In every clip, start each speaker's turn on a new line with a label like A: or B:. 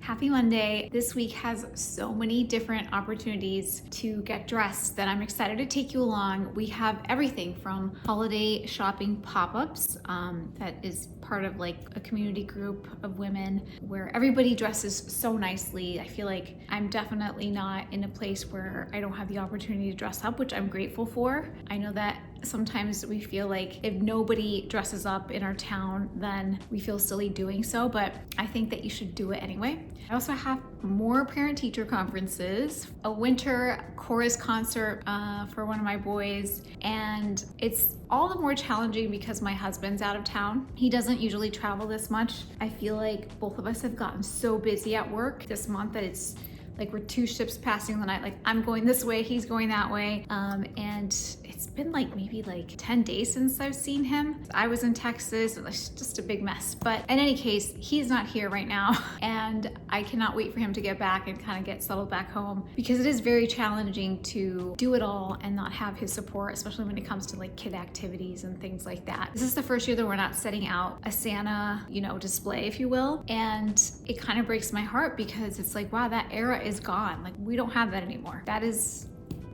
A: Happy Monday. This week has so many different opportunities to get dressed that I'm excited to take you along. We have everything from holiday shopping pop-ups that is part of like a community group of women where everybody dresses so nicely. I feel like I'm definitely not in a place where I don't have the opportunity to dress up, which I'm grateful for. I know that sometimes we feel like if nobody dresses up in our town, then we feel silly doing so, but I think that you should do it anyway. I also have more parent-teacher conferences, a winter chorus concert for one of my boys, and it's all the more challenging because my husband's out of town. He doesn't usually travel this much. I feel like both of us have gotten so busy at work this month that it's like we're two ships passing the night. Like I'm going this way, he's going that way. And it's been like maybe like 10 days since I've seen him. I was in Texas, it's just a big mess. But in any case, he's not here right now. And I cannot wait for him to get back and kind of get settled back home because it is very challenging to do it all and not have his support, especially when it comes to like kid activities and things like that. This is the first year that we're not setting out a Santa, display, if you will. And it kind of breaks my heart because it's like, wow, that era is gone. Like we don't have that anymore. That is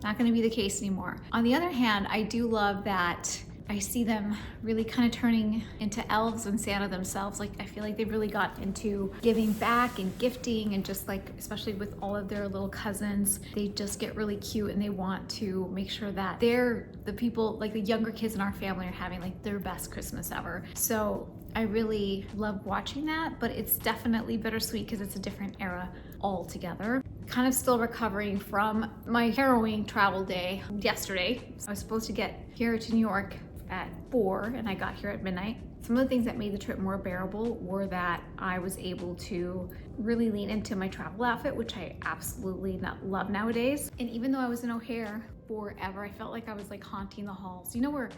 A: not going to be the case anymore. On the other hand, I do love that I see them really kind of turning into elves and Santa themselves. Like I feel like they've really got into giving back and gifting and just like, especially with all of their little cousins, they just get really cute and they want to make sure that they're the people, like the younger kids in our family are having like their best Christmas ever. So I really love watching that, but it's definitely bittersweet because it's a different era altogether. Kind of still recovering from my harrowing travel day yesterday. I was supposed to get here to New York at 4 and I got here at midnight. Some of the things that made the trip more bearable were that I was able to really lean into my travel outfit, which I absolutely love nowadays. And even though I was in O'Hare forever, I felt like I was like haunting the halls. You know where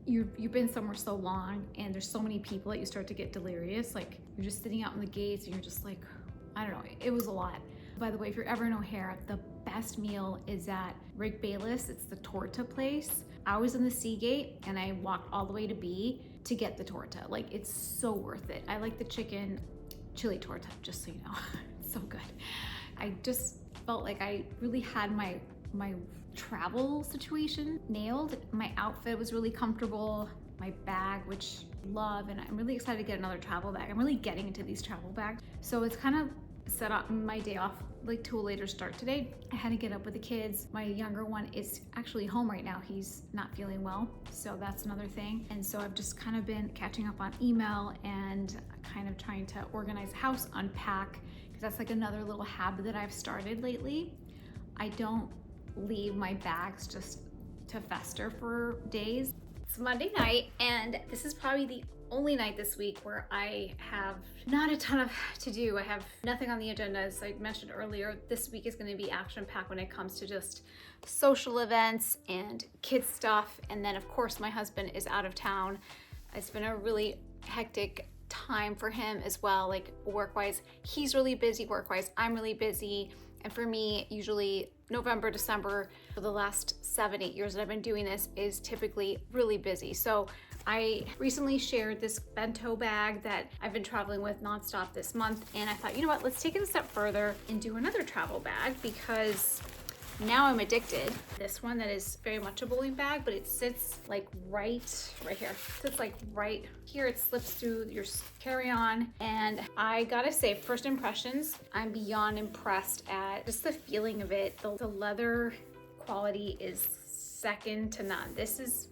A: you've been somewhere so long and there's so many people that you start to get delirious. Like you're just sitting out in the gates and you're just like, I don't know, it was a lot. By the way, if you're ever in O'Hare, the best meal is at Rick Bayless. It's the torta place. I was in the C gate and I walked all the way to B to get the torta. Like it's so worth it. I like the chicken chili torta, just so you know. It's so good. I just felt like I really had my travel situation nailed. My outfit was really comfortable. My bag, which I love, and I'm really excited to get another travel bag. I'm really getting into these travel bags. So it's kind of set up my day off like to a later start today. I had to get up with the kids. My younger one is actually home right now. He's not feeling well, so that's another thing. And so I've just kind of been catching up on email and kind of trying to organize the house, unpack, because that's like another little habit that I've started lately. I don't leave my bags just to fester for days. It's Monday night, and this is probably the only night this week where I have not a ton of to do. I have nothing on the agenda. As I mentioned earlier, this week is going to be action-packed when it comes to just social events and kids stuff. And then of course my husband is out of town. It's been a really hectic time for him as well, like work-wise. He's really busy work-wise. I'm really busy. And for me, usually November, December, for the last 7-8 years that I've been doing this is typically really busy. So I recently shared this bento bag that I've been traveling with nonstop this month. And I thought, you know what, let's take it a step further and do another travel bag because now I'm addicted. This one that is very much a bowling bag, but it sits like right here. It sits like right here. It slips through your carry-on. And I gotta say, first impressions, I'm beyond impressed at just the feeling of it. The leather quality is second to none. This is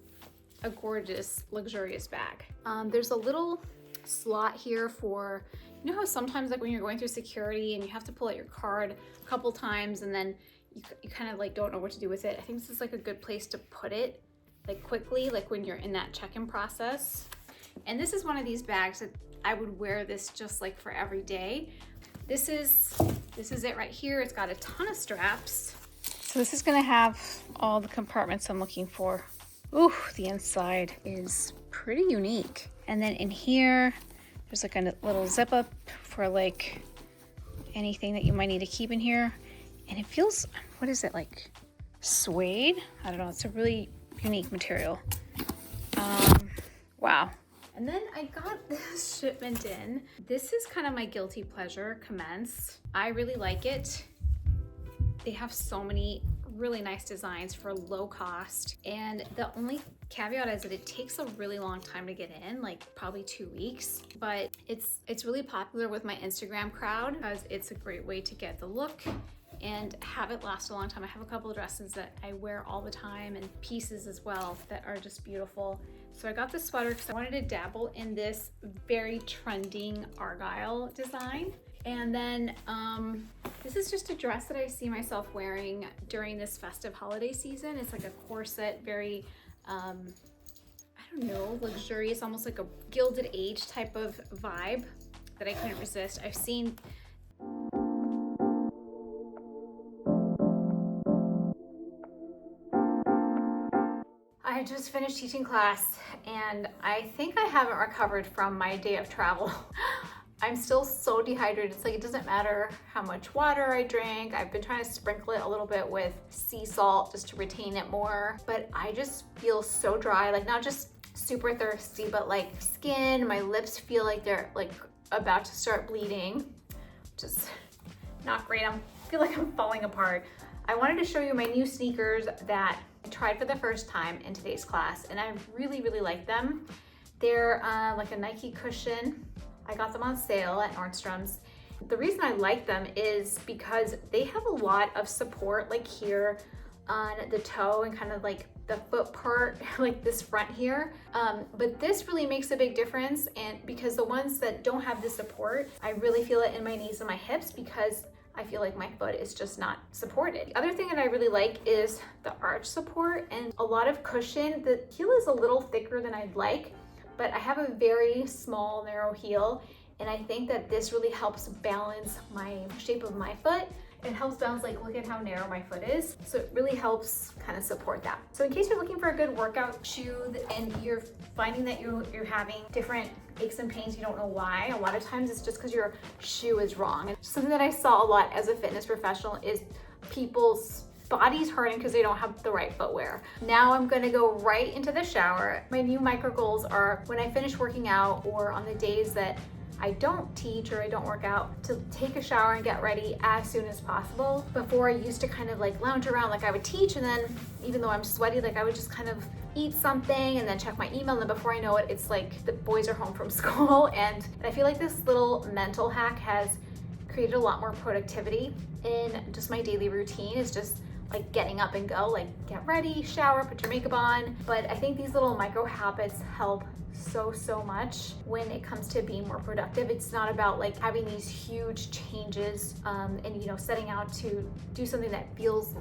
A: a gorgeous, luxurious bag. There's a little slot here for, you know how sometimes like when you're going through security and you have to pull out your card a couple times and then you kind of like don't know what to do with it. I think this is like a good place to put it like quickly, like when you're in that check-in process. And this is one of these bags that I would wear this just like for every day. This is it right here. It's got a ton of straps. So this is gonna have all the compartments I'm looking for. Ooh, the inside is pretty unique. And then in here, there's like a little zip up for like anything that you might need to keep in here. And it feels, what is it, like suede? I don't know, it's a really unique material. Wow, And then I got this shipment in. This is kind of my guilty pleasure, Commense. I really like it. They have so many really nice designs for low cost. And the only caveat is that it takes a really long time to get in, like probably 2 weeks. But it's really popular with my Instagram crowd because it's a great way to get the look and have it last a long time. I have a couple of dresses that I wear all the time and pieces as well that are just beautiful. So I got this sweater because I wanted to dabble in this very trending Argyle design. And then this is just a dress that I see myself wearing during this festive holiday season. It's like a corset, very, I don't know, luxurious, almost like a Gilded Age type of vibe that I couldn't resist. I've seen I just finished teaching class and I think I haven't recovered from my day of travel. I'm still so dehydrated. It's like, it doesn't matter how much water I drink. I've been trying to sprinkle it a little bit with sea salt just to retain it more, but I just feel so dry, like not just super thirsty, but like skin, my lips feel like they're like about to start bleeding. Just not great. I feel like I'm falling apart. I wanted to show you my new sneakers that I tried for the first time in today's class, and I really, really like them. They're like a Nike cushion. I got them on sale at Nordstrom's. The reason I like them is because they have a lot of support, like here on the toe and kind of like the foot part, like this front here. But this really makes a big difference, and because the ones that don't have the support, I really feel it in my knees and my hips because I feel like my foot is just not supported. The other thing that I really like is the arch support and a lot of cushion. The heel is a little thicker than I'd like, but I have a very small, narrow heel, and I think that this really helps balance my shape of my foot. It helps balance, like, look at how narrow my foot is. So it really helps kind of support that. So in case you're looking for a good workout shoe and you're finding that you're having different aches and pains, you don't know why, a lot of times it's just because your shoe is wrong. And something that I saw a lot as a fitness professional is people's body's hurting because they don't have the right footwear. Now I'm gonna go right into the shower. My new micro goals are when I finish working out or on the days that I don't teach or I don't work out, to take a shower and get ready as soon as possible. Before, I used to kind of like lounge around, like I would teach, and then even though I'm sweaty, like I would just kind of eat something and then check my email, and then before I know it, it's like the boys are home from school. And I feel like this little mental hack has created a lot more productivity in just my daily routine. Is just like getting up and go, like get ready, shower, put your makeup on. But I think these little micro habits help so much when it comes to being more productive. It's not about like having these huge changes and you know, setting out to do something that feels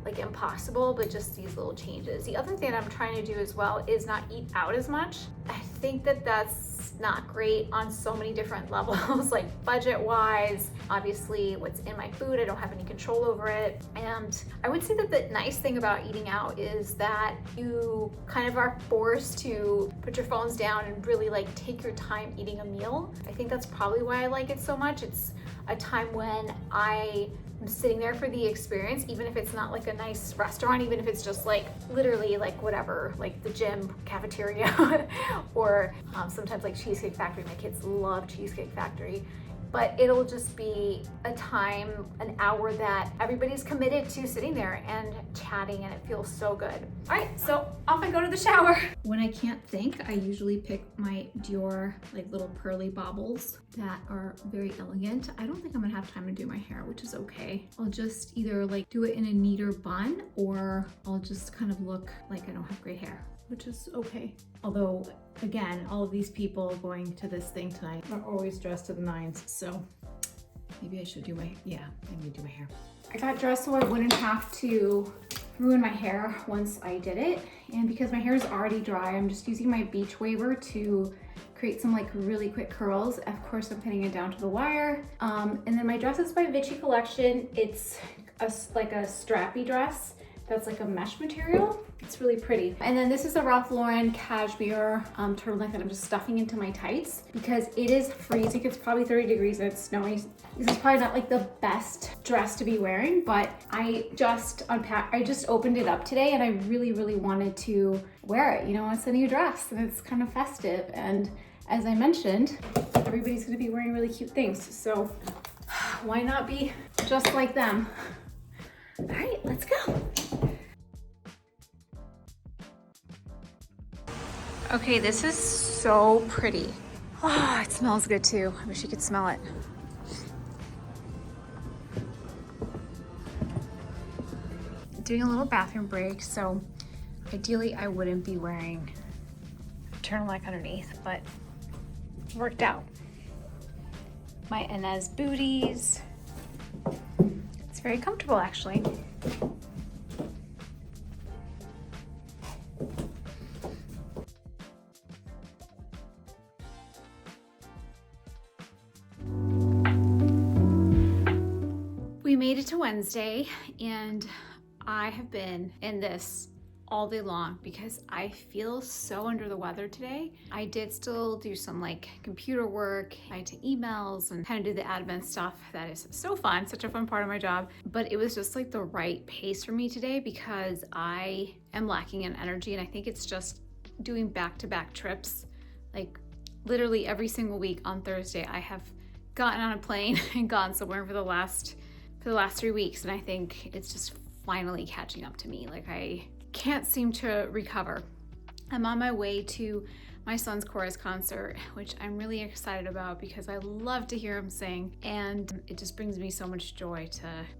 A: like impossible, but just these little changes. The other thing that I'm trying to do as well is not eat out as much. I think that that's not great on so many different levels, like budget wise, obviously what's in my food, I don't have any control over it. And I would say that the nice thing about eating out is that you kind of are forced to put your phones down and really like take your time eating a meal. I think that's probably why I like it so much. It's a time when I'm sitting there for the experience, even if it's not like a nice restaurant, even if it's just like literally like whatever, like the gym cafeteria or sometimes like Cheesecake Factory. My kids love Cheesecake Factory. But it'll just be a time, an hour that everybody's committed to sitting there and chatting, and it feels so good. All right, so off I go to the shower. When I can't think, I usually pick my Dior like little pearly baubles that are very elegant. I don't think I'm gonna have time to do my hair, which is okay. I'll just either like do it in a neater bun, or I'll just kind of look like I don't have great hair, which is okay. Although, again, all of these people going to this thing tonight are always dressed to the nines, so maybe I should do my, yeah, I need to do my hair. I got dressed so I wouldn't have to ruin my hair once I did it. And because my hair is already dry, I'm just using my beach waver to create some like really quick curls. Of course, I'm pinning it down to the wire. And then my dress is by Vichy Collection. It's like a strappy dress that's like a mesh material. It's really pretty. And then this is a Ralph Lauren cashmere turtleneck that I'm just stuffing into my tights because it is freezing. It's probably 30 degrees and it's snowing. This is probably not like the best dress to be wearing, but I just opened it up today and I really, really wanted to wear it. You know, it's a new dress and it's kind of festive. And as I mentioned, everybody's gonna be wearing really cute things. So why not be just like them? All right, let's go. Okay, this is so pretty. Oh, it smells good too. I wish you could smell it. Doing a little bathroom break, so ideally I wouldn't be wearing a turtleneck underneath, but it worked out. My Inez booties. It's very comfortable actually. We made it to Wednesday and I have been in this all day long because I feel so under the weather today. I did still do some like computer work, I had to emails and kind of do the admin stuff. That is so fun, such a fun part of my job. But it was just like the right pace for me today because I am lacking in energy and I think it's just doing back-to-back trips. Like literally every single week on Thursday, I have gotten on a plane and gone somewhere for the last 3 weeks, and I think it's just finally catching up to me. Like I can't seem to recover. I'm on my way to my son's chorus concert, which I'm really excited about because I love to hear him sing, and it just brings me so much joy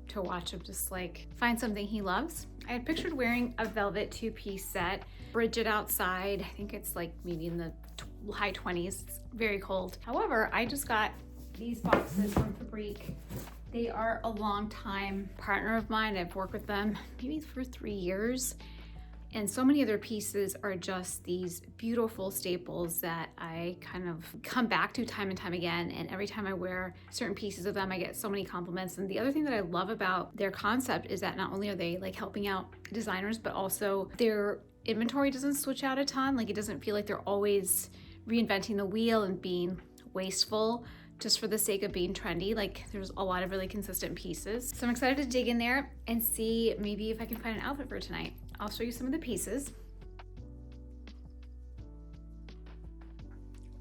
A: to watch him just like find something he loves. I had pictured wearing a velvet two-piece set, frigid outside. I think it's like maybe in the high 20s. It's very cold. However, I just got these boxes from Fabrique. They are a long-time partner of mine. I've worked with them maybe for 3 years. And so many of their pieces are just these beautiful staples that I kind of come back to time and time again. And every time I wear certain pieces of them, I get so many compliments. And the other thing that I love about their concept is that not only are they like helping out designers, but also their inventory doesn't switch out a ton. Like it doesn't feel like they're always reinventing the wheel and being wasteful just for the sake of being trendy. Like there's a lot of really consistent pieces. So I'm excited to dig in there and see maybe if I can find an outfit for tonight. I'll show you some of the pieces.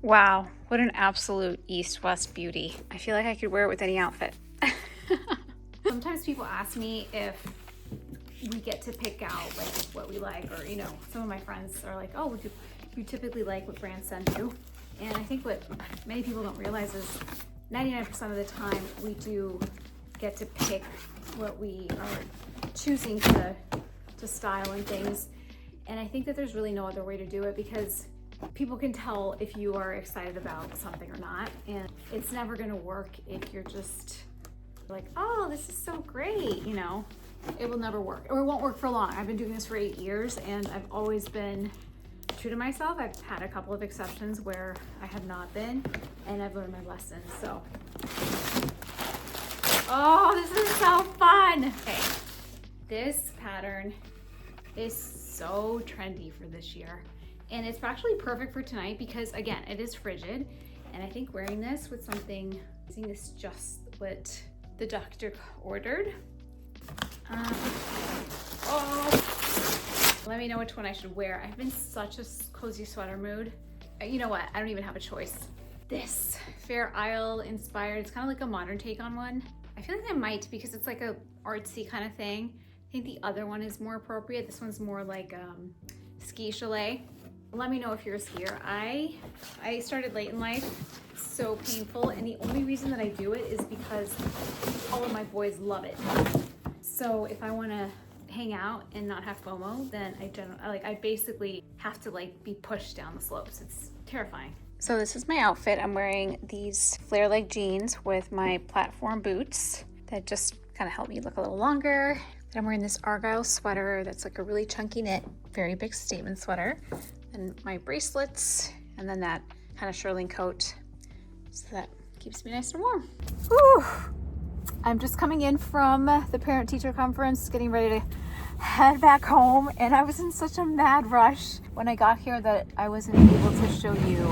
A: Wow, what an absolute East-West beauty. I feel like I could wear it with any outfit. Sometimes people ask me if we get to pick out like what we like, or you know, some of my friends are like, oh, would you typically like what brands send you? And I think what many people don't realize is 99% of the time we do get to pick what we are choosing to style and things. And I think that there's really no other way to do it because people can tell if you are excited about something or not. And it's never gonna work if you're just like, oh, this is so great, you know. It will never work, or it won't work for long. I've been doing this for 8 years and I've always been true to myself. I've had a couple of exceptions where I have not been, and I've learned my lesson. So, oh, this is so fun. Okay, this pattern is so trendy for this year, and it's actually perfect for tonight because again, it is frigid, and I think wearing this with something, I think this is just what the doctor ordered. Let me know which one I should wear. I've been such a cozy sweater mood. You know what? I don't even have a choice. This Fair Isle inspired. It's kind of like a modern take on one. I feel like I might because it's like a artsy kind of thing. I think the other one is more appropriate. This one's more like ski chalet. Let me know if you're a skier. I started late in life. So painful, and the only reason that I do it is because all of my boys love it. So if I want to hang out and not have FOMO, then I basically have to like be pushed down the slopes. It's terrifying. So this is my outfit. I'm wearing these flare leg jeans with my platform boots that just kind of help me look a little longer. Then I'm wearing this Argyle sweater that's like a really chunky knit, very big statement sweater. And my bracelets, and then that kind of shearling coat. So that keeps me nice and warm. Whew. I'm just coming in from the parent-teacher conference, getting ready to head back home, and I was in such a mad rush when I got here that I wasn't able to show you,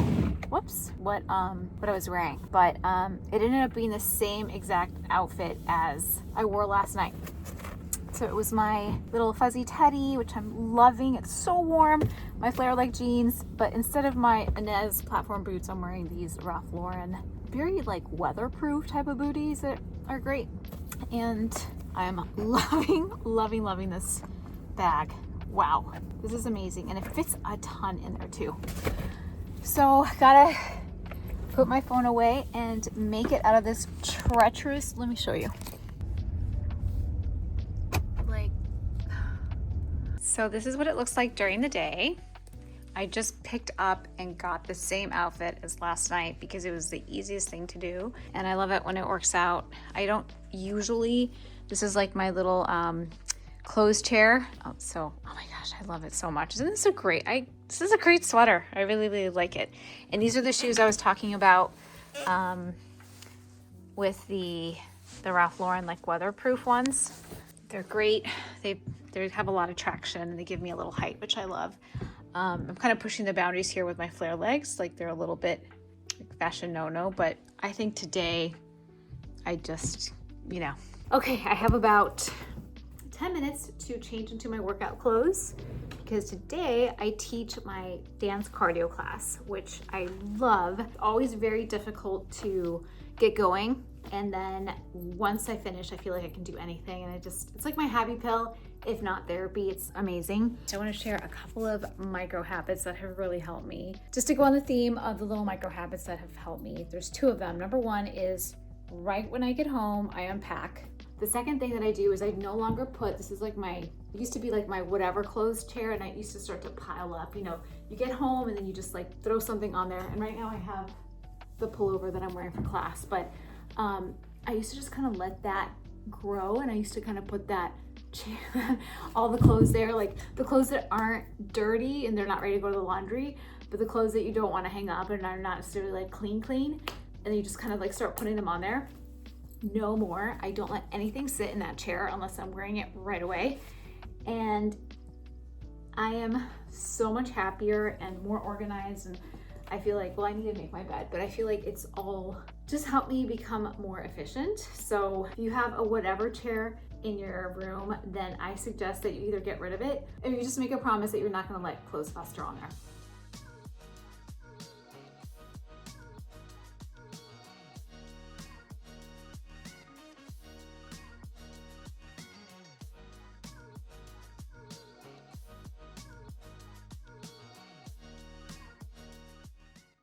A: whoops, what I was wearing. But it ended up being the same exact outfit as I wore last night. So it was my little fuzzy teddy, which I'm loving. It's so warm. My flare leg jeans, but instead of my Inez platform boots, I'm wearing these Ralph Lauren, very like weatherproof type of booties that are great. And I am loving this bag. Wow, this is amazing. And it fits a ton in there too. So gotta put my phone away and make it out of this treacherous, let me show you. So this is what it looks like during the day. I just picked up and got the same outfit as last night because it was the easiest thing to do. And I love it when it works out. I don't usually, this is like my little clothes chair. Oh my gosh, I love it so much. Isn't this so great? This is a great sweater. I really like it. And these are the shoes I was talking about with the Ralph Lauren like weatherproof ones. They're great. They have a lot of traction and they give me a little height, which I love. I'm kind of pushing the boundaries here with my flare legs. Like they're a little bit like fashion no-no, but I think today I just, Okay, I have about 10 minutes to change into my workout clothes because today I teach my dance cardio class, which I love. It's always very difficult to get going. And then once I finish, I feel like I can do anything. And it's like my happy pill. If not therapy, it's amazing. So I want to share a couple of micro habits that have really helped me. Just to go on the theme of the little micro habits that have helped me. There's two of them. Number one is right when I get home, I unpack. The second thing that I do is I no longer put, this is like it used to be like my whatever clothes chair, and I used to start to pile up. You get home and then you just like throw something on there. And right now I have the pullover that I'm wearing for class, but I used to just kind of let that grow, and I used to kind of put that all the clothes there, like the clothes that aren't dirty and they're not ready to go to the laundry, but the clothes that you don't want to hang up and are not necessarily like clean, and then you just kind of like start putting them on there. No more. I don't let anything sit in that chair unless I'm wearing it right away. And I am so much happier and more organized, and I feel like, well, I need to make my bed, but I feel like it's all just helped me become more efficient. So if you have a whatever chair in your room, then I suggest that you either get rid of it or you just make a promise that you're not going to let clothes fester on there.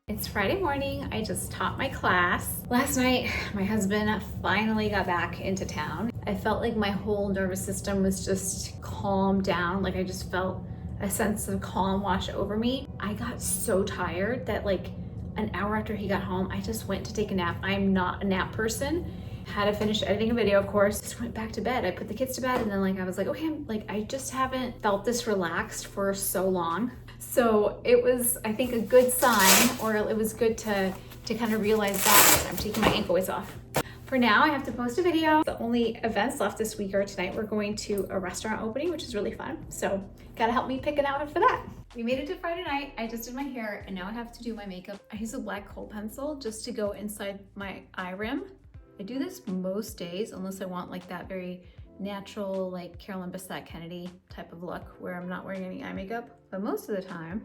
A: It's Friday morning. I just taught my class. Last night, my husband finally got back into town. I felt like my whole nervous system was just calmed down. Like I just felt a sense of calm wash over me. I got so tired that like an hour after he got home, I just went to take a nap. I'm not a nap person. Had to finish editing a video, of course. Just went back to bed. I put the kids to bed, and then I was like, okay, I just haven't felt this relaxed for so long. So it was, I think, a good sign, or it was good to kind of realize that. I'm taking my ankle weights off. For now, I have to post a video. The only events left this week are tonight. We're going to a restaurant opening, which is really fun. So gotta help me pick an outfit for that. We made it to Friday night. I just did my hair, and now I have to do my makeup. I use a black kohl pencil just to go inside my eye rim. I do this most days unless I want like that very natural, like Carolyn Bessette Kennedy type of look where I'm not wearing any eye makeup. But most of the time,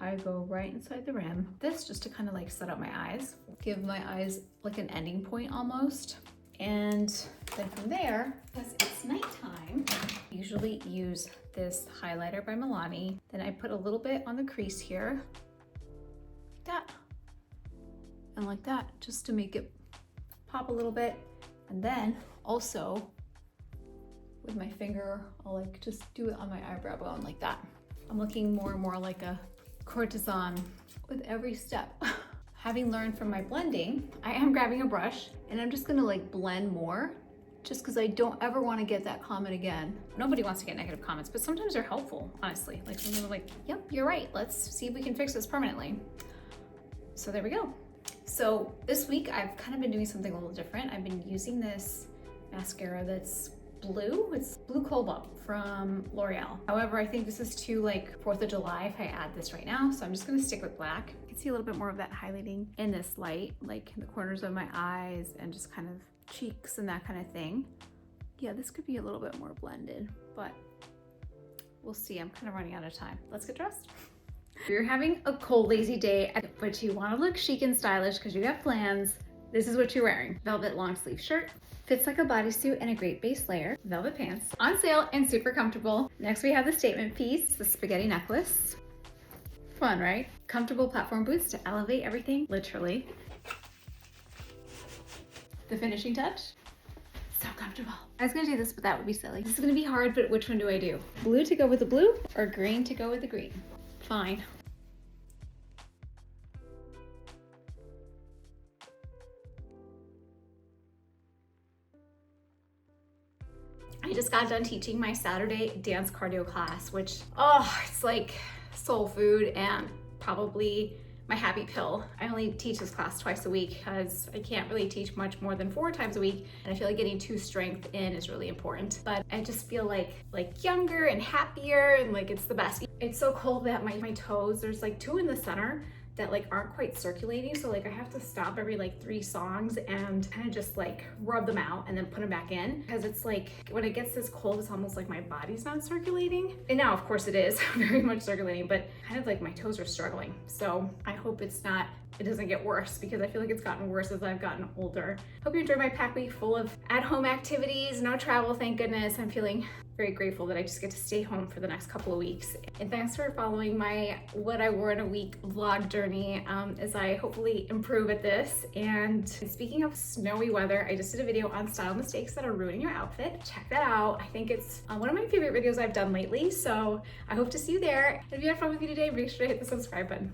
A: I go right inside the rim. This just to kind of like set up my eyes, give my eyes like an ending point almost. And then from there, because it's nighttime, I usually use this highlighter by Milani. Then I put a little bit on the crease here, like that, and like that, just to make it pop a little bit. And then also with my finger, I'll like just do it on my eyebrow bone like that. I'm looking more and more like a courtesan with every step. Having learned from my blending, I am grabbing a brush and I'm just gonna like blend more, just because I don't ever want to get that comment again. Nobody wants to get negative comments, but sometimes they're helpful, honestly. Like sometimes I'm like, yep, you're right. Let's see if we can fix this permanently. So there we go. So this week I've kind of been doing something a little different. I've been using this mascara that's blue. It's Blue Cobalt from L'Oreal. However, I think this is too like 4th of July if I add this right now. So I'm just gonna stick with black. You can see a little bit more of that highlighting in this light, like in the corners of my eyes and just kind of cheeks and that kind of thing. Yeah, this could be a little bit more blended, but we'll see. I'm kind of running out of time. Let's get dressed. If you're having a cold, lazy day, but you want to look chic and stylish because you got plans, this is what you're wearing. Velvet long sleeve shirt, fits like a bodysuit and a great base layer. Velvet pants, on sale and super comfortable. Next we have the statement piece, the spaghetti necklace. Fun, right? Comfortable platform boots to elevate everything, literally. The finishing touch, so comfortable. I was gonna do this, but that would be silly. This is gonna be hard, but which one do I do? Blue to go with the blue or green to go with the green? Fine. I just got done teaching my Saturday dance cardio class, which, it's like soul food and probably my happy pill. I only teach this class twice a week because I can't really teach much more than 4 times a week. And I feel like getting 2 strength in is really important. But I just feel like younger and happier and like it's the best. It's so cold that my toes, there's like 2 in the center that like aren't quite circulating. So like I have to stop every like 3 songs and kind of just like rub them out and then put them back in. Because it's like when it gets this cold, it's almost like my body's not circulating. And now of course it is very much circulating, but kind of like my toes are struggling. So I hope it doesn't get worse because I feel like it's gotten worse as I've gotten older. Hope you enjoyed my pack week full of at-home activities, no travel, thank goodness. I'm feeling very grateful that I just get to stay home for the next couple of weeks. And thanks for following my what I wore in a week vlog journey as I hopefully improve at this. And speaking of snowy weather, I just did a video on style mistakes that are ruining your outfit. Check that out. I think it's one of my favorite videos I've done lately. So I hope to see you there. If you had fun with me today, make sure to hit the subscribe button.